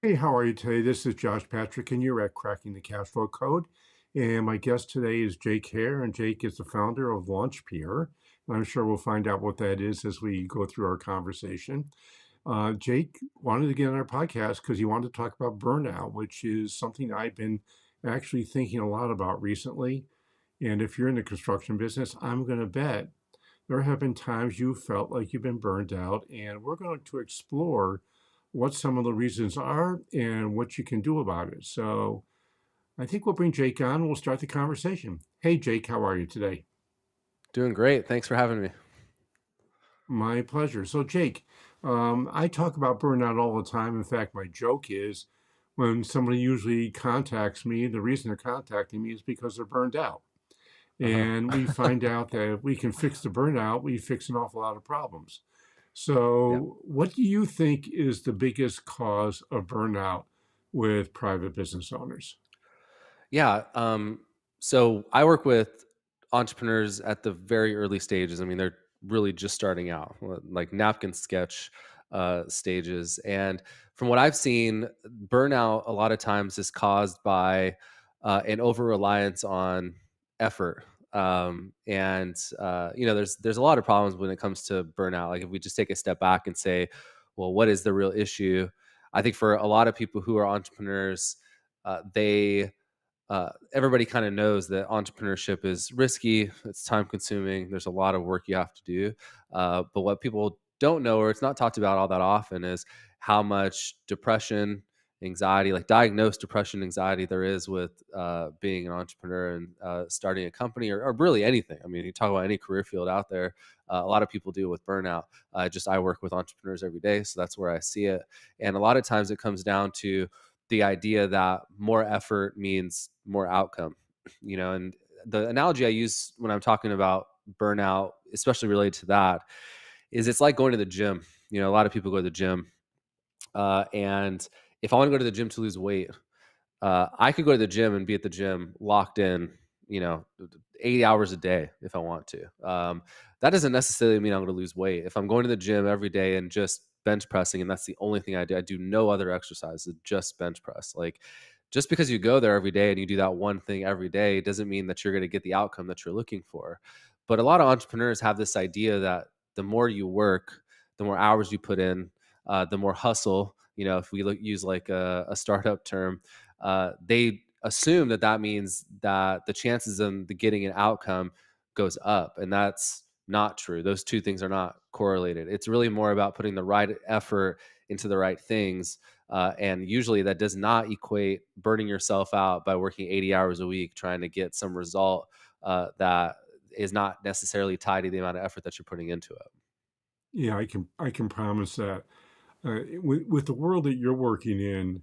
Hey, how are you today? This is Josh Patrick, and you're at Cracking the Cashflow Code. And my guest today is Jake Hare, and Jake is the founder of LaunchPeer. And I'm sure we'll find out what that is as we go through our conversation. Jake wanted to get on our podcast because he wanted to talk about burnout, which is something I've been actually thinking a lot about recently. And if you're in the construction business, I'm going to bet there have been times you felt like you've been burned out, and we're going to explore what some of the reasons are and what you can do about it. So I think we'll bring Jake on and we'll start the conversation. Hey, Jake, how are you today? Doing great. Thanks for having me. My pleasure. So, Jake, I talk about burnout all the time. In fact, my joke is when somebody usually contacts me, the reason they're contacting me is because they're burned out. Uh-huh. And we find out that if we can fix the burnout, we fix an awful lot of problems. Yeah. So, what do you think is the biggest cause of burnout with private business owners? Yeah. So I work with entrepreneurs at the very early stages. I mean, they're really just starting out, like napkin sketch stages. And from what I've seen, burnout a lot of times is caused by an over reliance on effort. There's a lot of problems when it comes to burnout. Like if we just take a step back and say, well, what is the real issue? I think for a lot of people who are entrepreneurs, they everybody kind of knows that entrepreneurship is risky, it's time consuming, there's a lot of work you have to do. But what people don't know, or it's not talked about all that often, is how much depression, anxiety, like diagnosed depression, anxiety, there is with being an entrepreneur and starting a company or really anything. I mean, you talk about any career field out there, a lot of people deal with burnout. I work with entrepreneurs every day, so that's where I see it. And a lot of times it comes down to the idea that more effort means more outcome, and the analogy I use when I'm talking about burnout, especially related to that, is it's like going to the gym. A lot of people go to the gym, and if I want to go to the gym to lose weight, I could go to the gym and be at the gym locked in, you know, 80 hours a day if I want to. That doesn't necessarily mean I'm going to lose weight. If I'm going to the gym every day and just bench pressing, and that's the only thing I do no other exercises, just bench press. Like, just because you go there every day and you do that one thing every day doesn't mean that you're going to get the outcome that you're looking for. But a lot of entrepreneurs have this idea that the more you work, the more hours you put in, the more hustle. If we use like a startup term, they assume that that means that the chances of the getting an outcome goes up, and that's not true. Those two things are not correlated. It's really more about putting the right effort into the right things, and usually that does not equate burning yourself out by working 80 hours a week trying to get some result that is not necessarily tied to the amount of effort that you're putting into it. Yeah, I can promise that. With the world that you're working in,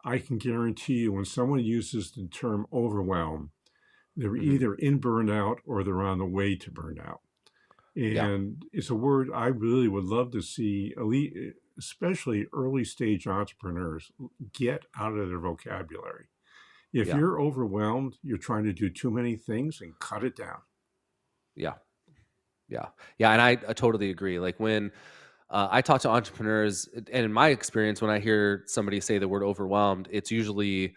I can guarantee you when someone uses the term overwhelm, they're Hmm. either in burnout or they're on the way to burnout. Yeah, And it's a word I really would love to see, especially early stage entrepreneurs, get out of their vocabulary. If yeah, you're overwhelmed, you're trying to do too many things and cut it down. yeah. Yeah. Yeah, and I totally agree. Like when I talk to entrepreneurs, and in my experience, when I hear somebody say the word overwhelmed, it's usually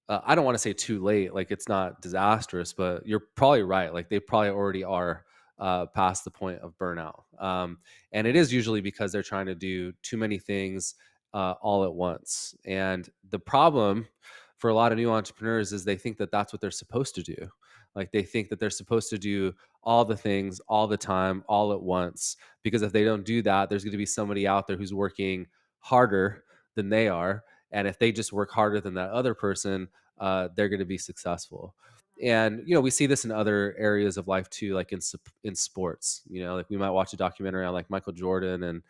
I don't want to say too late, like it's not disastrous, but you're probably right. Like they probably already are past the point of burnout, and it is usually because they're trying to do too many things all at once. And the problem for a lot of new entrepreneurs is they think that that's what they're supposed to do. Like they think that they're supposed to do all the things all the time, all at once. Because if they don't do that, there's going to be somebody out there who's working harder than they are. And if they just work harder than that other person, they're going to be successful. And we see this in other areas of life too, like in sports. Like we might watch a documentary on like Michael Jordan, and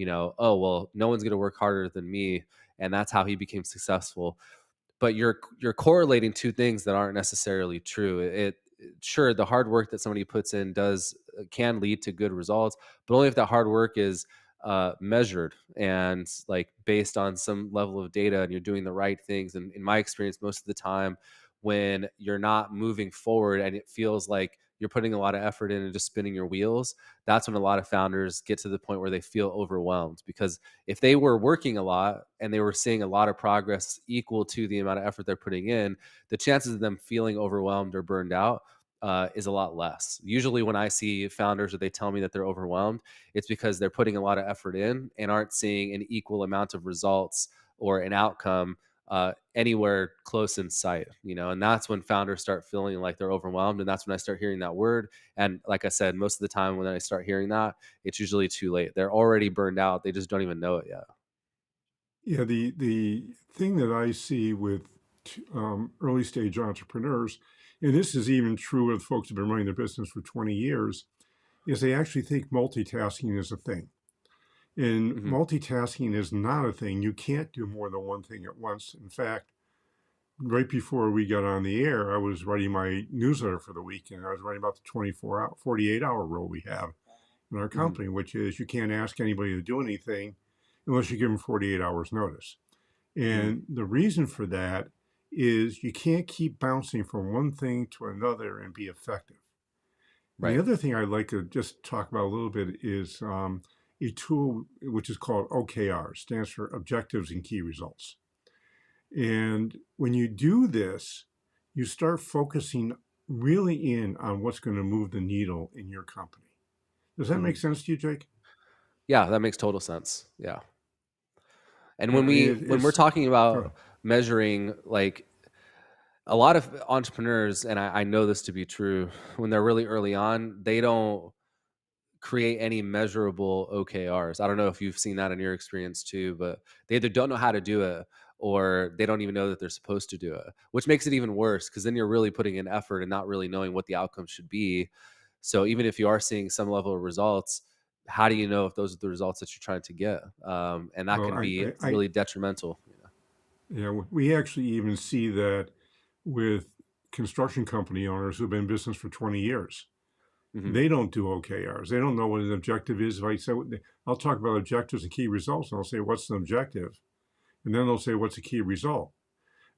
oh well, no one's going to work harder than me, and that's how he became successful. But you're correlating two things that aren't necessarily true. Sure, the hard work that somebody puts in does can lead to good results, but only if that hard work is measured and like based on some level of data, and you're doing the right things. And in my experience, most of the time, when you're not moving forward and it feels like you're putting a lot of effort in and just spinning your wheels, that's when a lot of founders get to the point where they feel overwhelmed. Because if they were working a lot and they were seeing a lot of progress equal to the amount of effort they're putting in, the chances of them feeling overwhelmed or burned out is a lot less. Usually, when I see founders or they tell me that they're overwhelmed, it's because they're putting a lot of effort in and aren't seeing an equal amount of results or an outcome anywhere close in sight, and that's when founders start feeling like they're overwhelmed. And that's when I start hearing that word. And like I said, most of the time when I start hearing that, it's usually too late. They're already burned out. They just don't even know it yet. Yeah, the thing that I see with early stage entrepreneurs, and this is even true with folks who've been running their business for 20 years, is they actually think multitasking is a thing. And Hmm. multitasking is not a thing. You can't do more than one thing at once. In fact, right before we got on the air, I was writing my newsletter for the week, and I was writing about the 24 hour, 48-hour rule we have in our Hmm. company, which is you can't ask anybody to do anything unless you give them 48 hours notice. Hmm. And the reason for that is you can't keep bouncing from one thing to another and be effective. And the Right. other thing I'd like to just talk about a little bit is a tool which is called OKR, stands for Objectives and Key Results. And when you do this, you start focusing really in on what's going to move the needle in your company. Does that make Hmm. sense to you, Jake? Yeah, that makes total sense. Yeah. And Yeah, when I mean, we're it's talking good. about measuring, like, a lot of entrepreneurs, and I know this to be true, when they're really early on, they don't create any measurable OKRs. I don't know if you've seen that in your experience too, but they either don't know how to do it or they don't even know that they're supposed to do it, which makes it even worse because then you're really putting in effort and not really knowing what the outcome should be. So even if you are seeing some level of results, how do you know if those are the results that you're trying to get? And that Well, can be really detrimental. yeah, we actually even see that with construction company owners who've been in business for 20 years. Hmm. They don't do OKRs. They don't know what an objective is. If I say, I'll talk about objectives and key results, and I'll say, what's an objective? And then they'll say, what's a key result?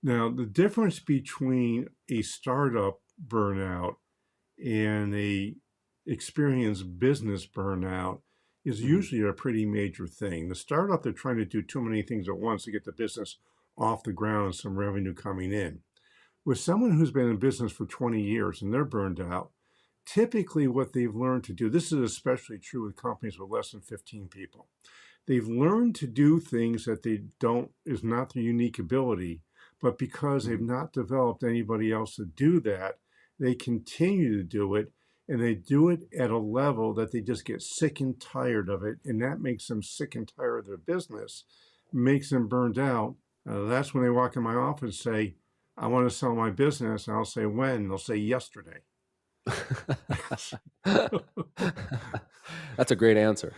Now, the difference between a startup burnout and a experienced business burnout is Hmm. usually a pretty major thing. The startup, they're trying to do too many things at once to get the business off the ground and some revenue coming in. With someone who's been in business for 20 years and they're burned out, typically what they've learned to do, this is especially true with companies with less than 15 people. They've learned to do things that they don't is not their unique ability, but because they've Hmm. not developed anybody else to do that, they continue to do it, and they do it at a level that they just get sick and tired of it, and that makes them sick and tired of their business, makes them burned out. That's when they walk in my office and say, I want to sell my business. And I'll say, when? They'll say, yesterday. That's a great answer.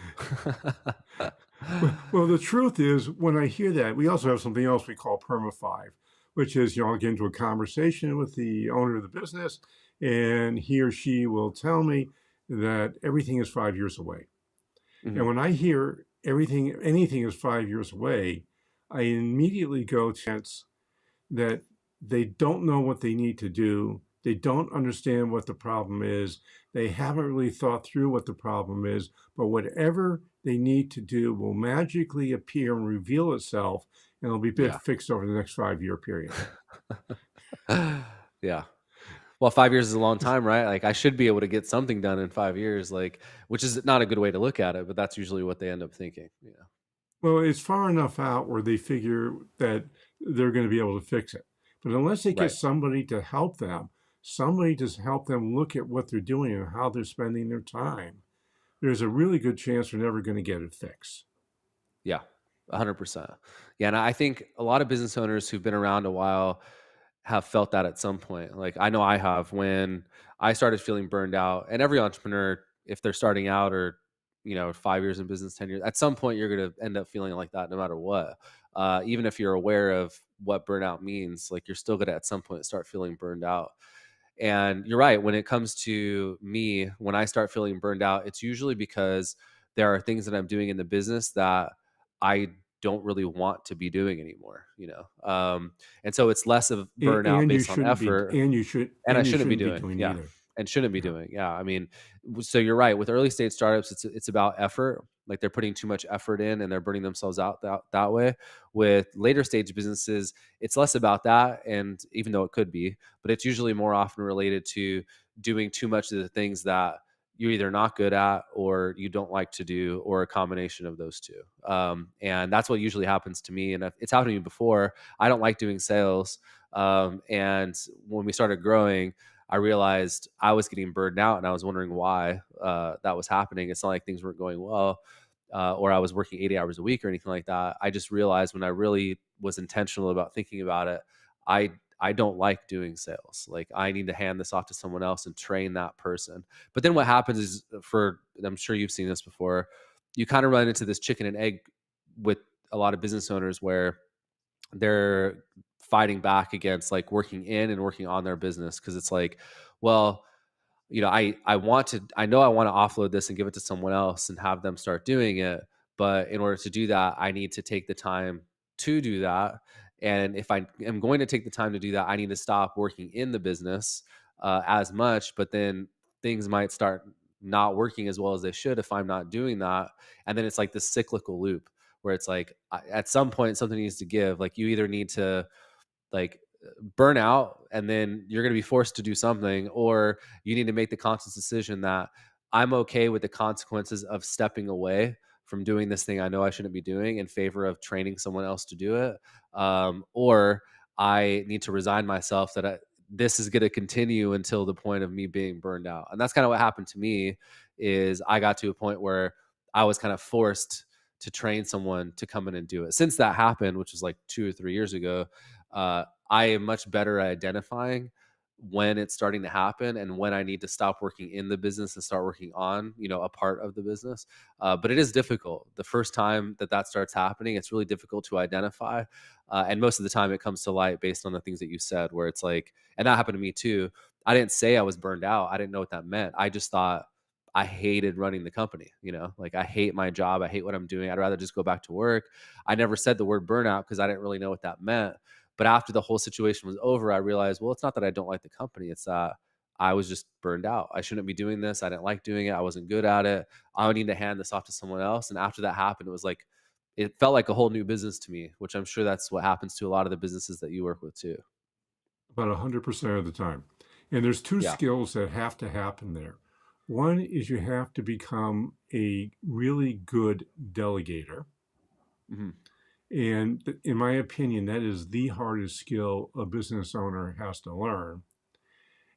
Well, the truth is, when I hear that, we also have something else we call Perma 5, which is, I'll get into a conversation with the owner of the business, and he or she will tell me that everything is 5 years away. And Mhm. when I hear anything is 5 years away, I immediately go to that they don't know what they need to do. They don't understand what the problem is. They haven't really thought through what the problem is, but whatever they need to do will magically appear and reveal itself, and it'll be Yeah. fixed over the next 5 year period. Yeah. Well, 5 years is a long time, right? Like, I should be able to get something done in 5 years, like, which is not a good way to look at it, but that's usually what they end up thinking. Yeah. Well, it's far enough out where they figure that they're going to be able to fix it. But unless they get Right. somebody to help them, somebody to help them look at what they're doing and how they're spending their time, there's a really good chance they're never going to get it fixed. Yeah. 100%. Yeah, and I think a lot of business owners who've been around a while have felt that at some point. Like, I know I have when I started feeling burned out, and every entrepreneur, if they're starting out or, 5 years in business, 10 years, at some point you're gonna end up feeling like that no matter what. Even if you're aware of what burnout means, like, you're still gonna at some point start feeling burned out. And you're right, when it comes to me, when I start feeling burned out, it's usually because there are things that I'm doing in the business that I don't really want to be doing anymore. And so it's less of burnout And you based on shouldn't be, effort, and I and you shouldn't be shouldn't be doing. doing Yeah. either. and shouldn't be Yeah. doing. Yeah, I mean, so you're right. With early stage startups, it's about effort. Like they're putting too much effort in and they're burning themselves out that way. With later stage businesses, it's less about that, and even though it could be, but it's usually more often related to doing too much of the things that you're either not good at or you don't like to do, or a combination of those two. And that's what usually happens to me. And it's happened to me before. I don't like doing sales. And when we started growing, I realized I was getting burned out, and I was wondering why that was happening. It's not like things weren't going well, or I was working 80 hours a week or anything like that. I just realized when I really was intentional about thinking about it, I I don't like doing sales. Like I need to hand this off to someone else and train that person. But then what happens is, I'm sure you've seen this before, you kind of run into this chicken and egg with a lot of business owners where they're fighting back against like working in and working on their business, because it's like, well, I know I want to offload this and give it to someone else and have them start doing it. But in order to do that, I need to take the time to do that. And if I am going to take the time to do that, I need to stop working in the business as much. But then things might start not working as well as they should if I'm not doing that. And then it's like this cyclical loop where it's like at some point something needs to give. Like you either need to like burn out and then you're going to be forced to do something, or you need to make the conscious decision that I'm okay with the consequences of stepping away from doing this thing I know I shouldn't be doing in favor of training someone else to do it. Or I need to resign myself that this is going to continue until the point of me being burned out. And that's kind of what happened to me. Is I got to a point where I was kind of forced to train someone to come in and do it. Since that happened, which was like 2 or 3 years ago, I am much better at identifying when it's starting to happen and when I need to stop working in the business and start working on, a part of the business. But it is difficult. The first time that starts happening, it's really difficult to identify. And most of the time it comes to light based on the things that you said, where it's like, and that happened to me too. I didn't say I was burned out. I didn't know what that meant. I just thought I hated running the company, like I hate my job. I hate what I'm doing. I'd rather just go back to work. I never said the word burnout because I didn't really know what that meant. But after the whole situation was over, I realized, well, it's not that I don't like the company. It's that I was just burned out. I shouldn't be doing this. I didn't like doing it. I wasn't good at it. I would need to hand this off to someone else. And after that happened, it was like, it felt like a whole new business to me, which I'm sure that's what happens to a lot of the businesses that you work with too. About 100% of the time. And there's two Yeah. skills that have to happen there. One is you have to become a really good delegator. Hmm. And in my opinion, that is the hardest skill a business owner has to learn.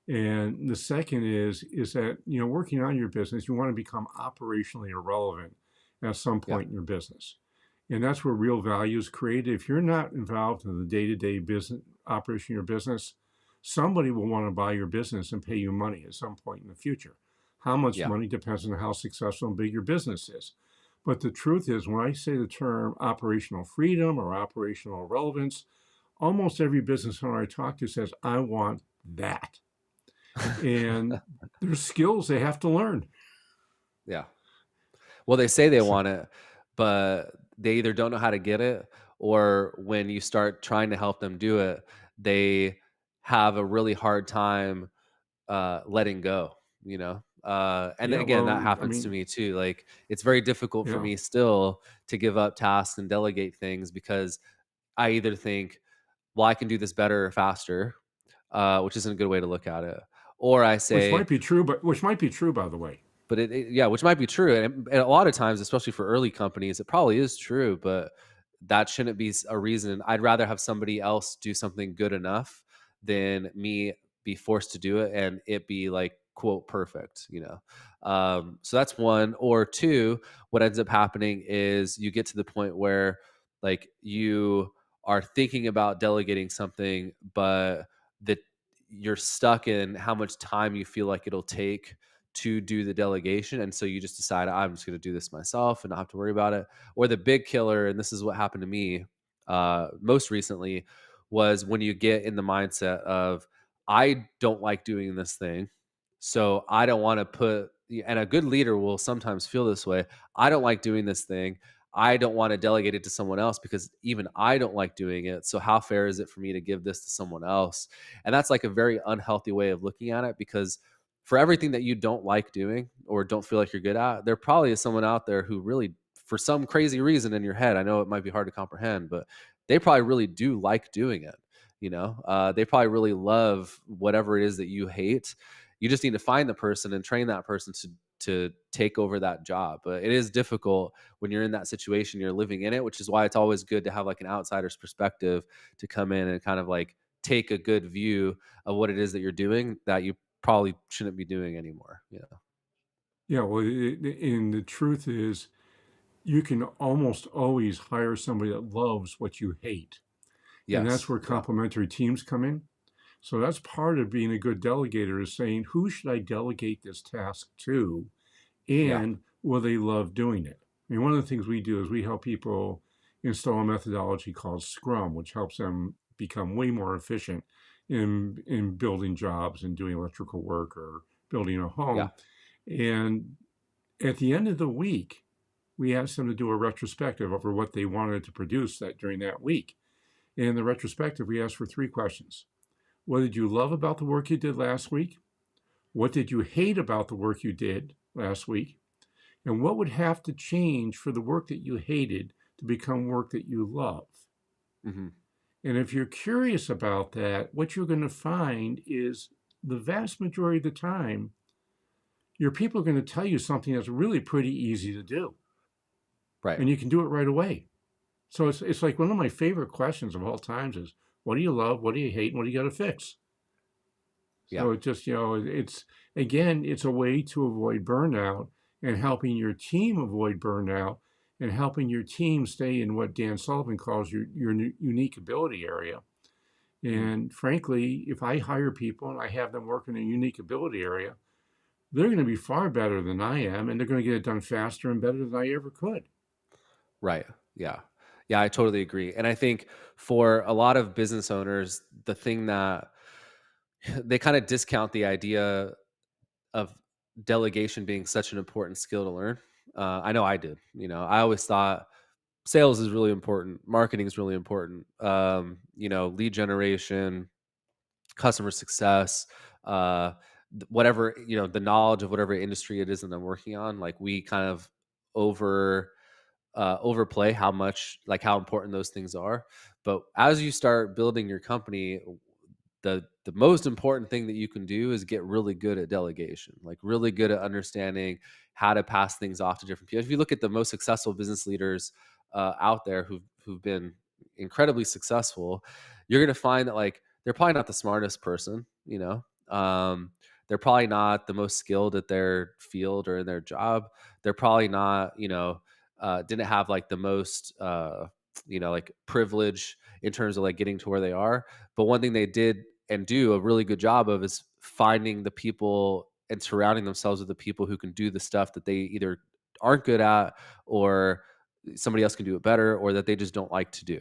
And the second is that, working on your business, you want to become operationally irrelevant at some Yeah. point in your business. And that's where real value is created. If you're not involved in the day-to-day business operation of your business, somebody will want to buy your business and pay you money at some point in the future. How much Yeah. money depends on how successful and big your business is. But the truth is, when I say the term operational freedom or operational relevance, almost every business owner I talk to says, I want that. And there's skills they have to learn. Yeah. Well, they say they want it, but they either don't know how to get it, or when you start trying to help them do it, they have a really hard time letting go, and then Yeah, again, well, that I happens to mean, me too. Like it's very difficult for yeah. me still to give up tasks and delegate things, because I either think, well, I can do this better or faster, which isn't a good way to look at it, or I Which say, might be true, but which might be true, by the way. but yeah, which might be true, and a lot of times, especially for early companies, it probably is true, but that shouldn't be a reason. I'd rather have somebody else do something good enough than me be forced to do it and it be like quote perfect. So that's one. Or two, what ends up happening is you get to the point where like you are thinking about delegating something, but that you're stuck in how much time you feel like it'll take to do the delegation. And so you just decide, I'm just going to do this myself and not have to worry about it. Or the big killer, and this is what happened to me most recently, was when you get in the mindset of, I don't like doing this thing. So I don't want to and a good leader will sometimes feel this way. I don't like doing this thing. I don't want to delegate it to someone else because even I don't like doing it. So how fair is it for me to give this to someone else? And that's like a very unhealthy way of looking at it, because for everything that you don't like doing or don't feel like you're good at, there probably is someone out there who really, for some crazy reason in your head, I know it might be hard to comprehend, but they probably really do like doing it. They probably really love whatever it is that you hate. You just need to find the person and train that person to take over that job. But it is difficult when you're in that situation, you're living in it, which is why it's always good to have like an outsider's perspective to come in and kind of like take a good view of what it is that you're doing that you probably shouldn't be doing anymore. Yeah. Yeah, well, and the truth is, you can almost always hire somebody that loves what you hate. And that's Yes. where Yeah. complementary teams come in. So that's part of being a good delegator is saying, who should I delegate this task to? Yeah. And will they love doing it? I mean, one of the things we do is we help people install a methodology called Scrum, which helps them become way more efficient in building jobs and doing electrical work or building a Yeah. home. And at the end of the week, we asked them to do a retrospective over what they wanted to produce that during that week. In the retrospective, we asked for three questions. What did you love about the work you did last week? What did you hate about the work you did last week? And what would have to change for the work that you hated to become work that you love? Hmm. And if you're curious about that, what you're going to find is the vast majority of the time, your people are going to tell you something that's really pretty easy to do, Right. and you can do it right away. So it's like one of my favorite questions of all times is, what do you love? What do you hate? And what do you got to fix? Yeah. So it just, it's again, it's a way to avoid burnout and helping your team avoid burnout and helping your team stay in what Dan Sullivan calls your unique ability area. Hmm. And frankly, if I hire people and I have them work in a unique ability area, they're going to be far better than I am, and they're going to get it done faster and better than I ever could. Right. Yeah. Yeah, I totally agree. And I think for a lot of business owners, the thing that they kind of discount the idea of delegation being such an important skill to learn. I know I did. I always thought sales is really important, marketing is really important. Lead generation, customer success, whatever, the knowledge of whatever industry it is that I'm working on. Like we kind of over overplay how important those things are. But as you start building your company, the most important thing that you can do is get really good at delegation, like really good at understanding how to pass things off to different people. If you look at the most successful business leaders out there who've been incredibly successful, you're going to find that like they're probably not the smartest person. They're probably not the most skilled at their field or in their job. They're probably not, didn't have like the most like privilege in terms of like getting to where they are. But one thing they did and do a really good job of is finding the people and surrounding themselves with the people who can do the stuff that they either aren't good at, or somebody else can do it better, or that they just don't like to do.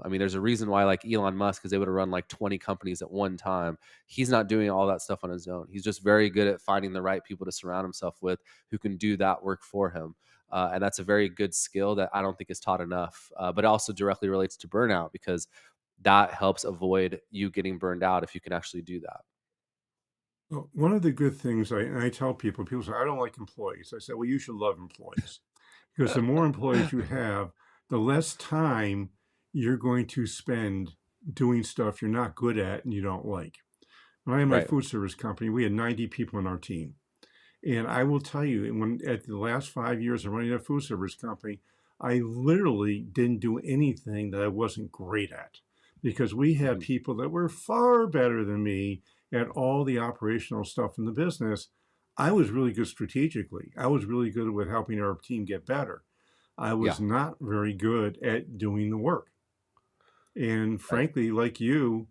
I mean, there's a reason why like Elon Musk is able to run like 20 companies at one time. He's not doing all that stuff on his own. He's just very good at finding the right people to surround himself with who can do that work for him. And that's a very good skill that I don't think is taught enough. But it also directly relates to burnout, because that helps avoid you getting burned out if you can actually do that. Well, one of the good things I tell people, people say, I don't like employees. I say, well, you should love employees because the more employees you have, the less time you're going to spend doing stuff you're not good at and you don't like. When I had my Right. food service company, we had 90 people on our team. And I will tell you, when at the last 5 years of running a food service company, I literally didn't do anything that I wasn't great at because we had Mhm. people that were far better than me at all the operational stuff in the business. I was really good strategically. I was really good with helping our team get better. I Yeah. was not very good at doing the work. And Right. frankly, like you,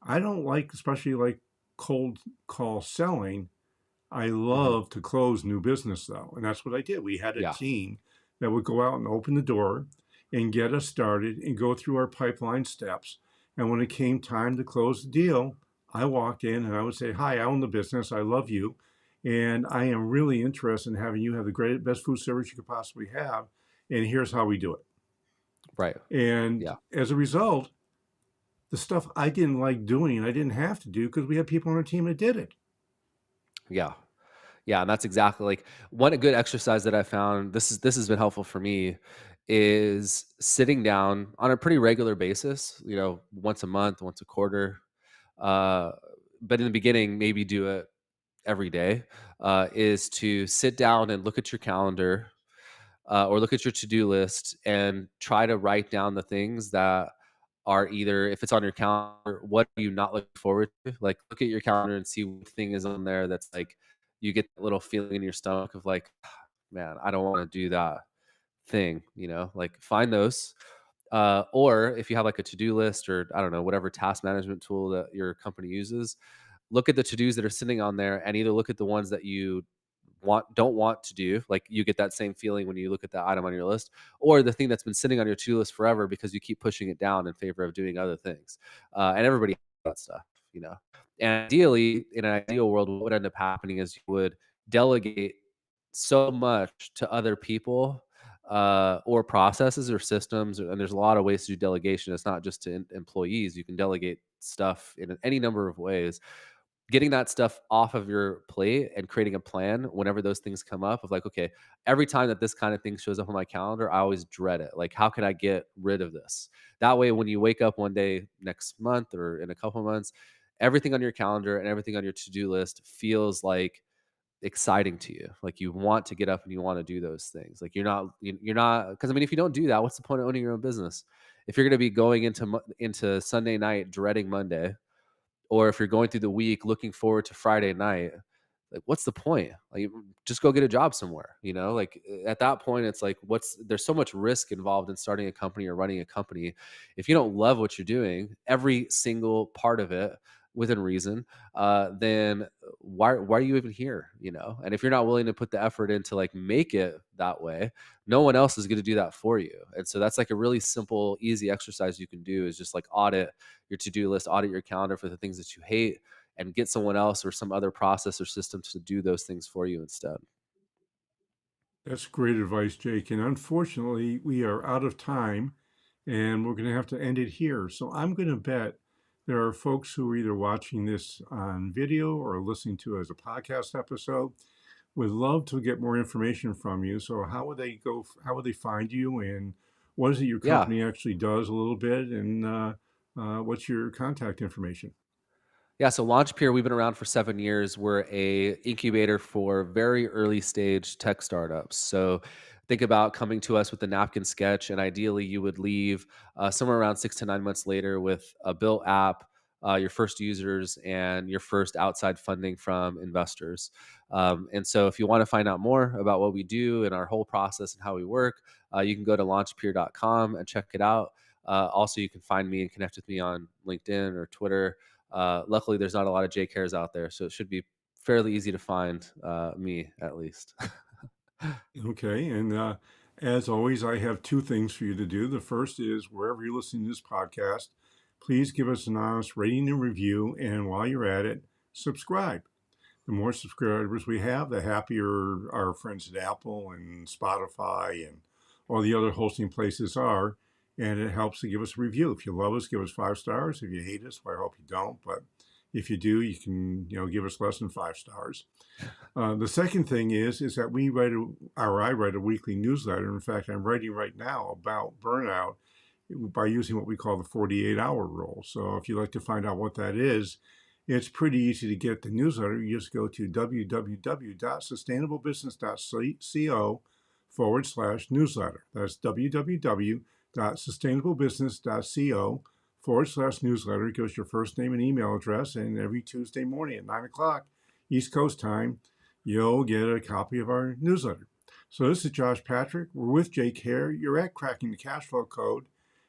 I don't like, especially like cold call selling. I Mhm. love to close new business though, and that's what I did. We had a Yeah. team that would go out and open the door and get us started and go through our pipeline steps. And when it came time to close the deal, I walked in and I would say, "Hi, I own the business. I love you, and I am really interested in having you have the greatest, best food service you could possibly have. And here's how we do it." Right. And Yeah. as a result, the stuff I didn't like doing, I didn't have to do because we had people on our team that did it. Yeah. Yeah, and that's exactly like one good exercise that I found, this has been helpful for me, is sitting down on a pretty regular basis, once a month, once a quarter. Uh, but in the beginning, maybe do it every day, is to sit down and look at your calendar, or look at your to-do list and try to write down the things that are either, if it's on your calendar, what are you not looking forward to? Like, look at your calendar and see what thing is on there that's like, you get that little feeling in your stomach of like, man, I don't want to do that thing, like find those. Or if you have like a to-do list, or I don't know, whatever task management tool that your company uses, look at the to-dos that are sitting on there and either look at the ones that you don't want to do, like you get that same feeling when you look at that item on your list, or the thing that's been sitting on your to list forever because you keep pushing it down in favor of doing other things. And everybody has that stuff, you know. And ideally, in an ideal world, what would end up happening is you would delegate so much to other people, or processes or systems, and there's a lot of ways to do delegation. It's not just to employees. You can delegate stuff in any number of ways. Getting that stuff off of your plate and creating a plan whenever those things come up of like, okay, every time that this kind of thing shows up on my calendar, I always dread it. Like, how can I get rid of this? That way, when you wake up one day next month or in a couple months, everything on your calendar and everything on your to-do list feels like exciting to you. Like you want to get up and you want to do those things. Like you're not, because I mean, if you don't do that, what's the point of owning your own business? If you're going to be going into Sunday night dreading Monday, or if you're going through the week looking forward to Friday night, like what's the point? Like just go get a job somewhere, Like at that point it's like there's so much risk involved in starting a company or running a company. If you don't love what you're doing, every single part of it within reason, then why are you even here, And if you're not willing to put the effort in to like make it that way, no one else is going to do that for you. And so that's like a really simple, easy exercise you can do, is just like audit your to-do list, audit your calendar for the things that you hate, and get someone else or some other process or system to do those things for you instead. That's great advice, Jake. And unfortunately, we are out of time and we're going to have to end it here. So I'm going to bet there are folks who are either watching this on video or listening to it as a podcast episode. Would love to get more information from you. So how would they go? How would they find you? And what is it your Yeah. company actually does a little bit? And what's your contact information? Yeah, so LaunchPeer, we've been around for 7 years. We're a incubator for very early stage tech startups. So think about coming to us with a napkin sketch, and ideally you would leave somewhere around 6 to 9 months later with a built app, your first users, and your first outside funding from investors. And so if you want to find out more about what we do and our whole process and how we work, you can go to launchpeer.com and check it out. Also, you can find me and connect with me on LinkedIn or Twitter. Luckily, there's not a lot of Jake Hares out there, so it should be fairly easy to find me at least. Okay, and as always, I have two things for you to do. The first is wherever you're listening to this podcast, please give us an honest rating and review. And while you're at it, subscribe. The more subscribers we have, the happier our friends at Apple and Spotify and all the other hosting places are. And it helps to give us a review. If you love us, give us 5 stars. If you hate us, well, I hope you don't. But if you do, you can give us less than 5 stars. The second thing is that I write a weekly newsletter. In fact, I'm writing right now about burnout by using what we call the 48-hour rule. So if you'd like to find out what that is, it's pretty easy to get the newsletter. You just go to www.sustainablebusiness.co/newsletter. That's www.sustainablebusiness.co/newsletter. It goes your first name and email address, and every Tuesday morning at 9 o'clock East Coast time, you'll get a copy of our newsletter. So this is Josh Patrick. We're with Jake Hare. You're at Cracking the Cashflow Code.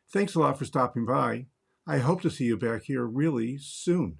Thanks a lot for stopping by. I hope to see you back here really soon.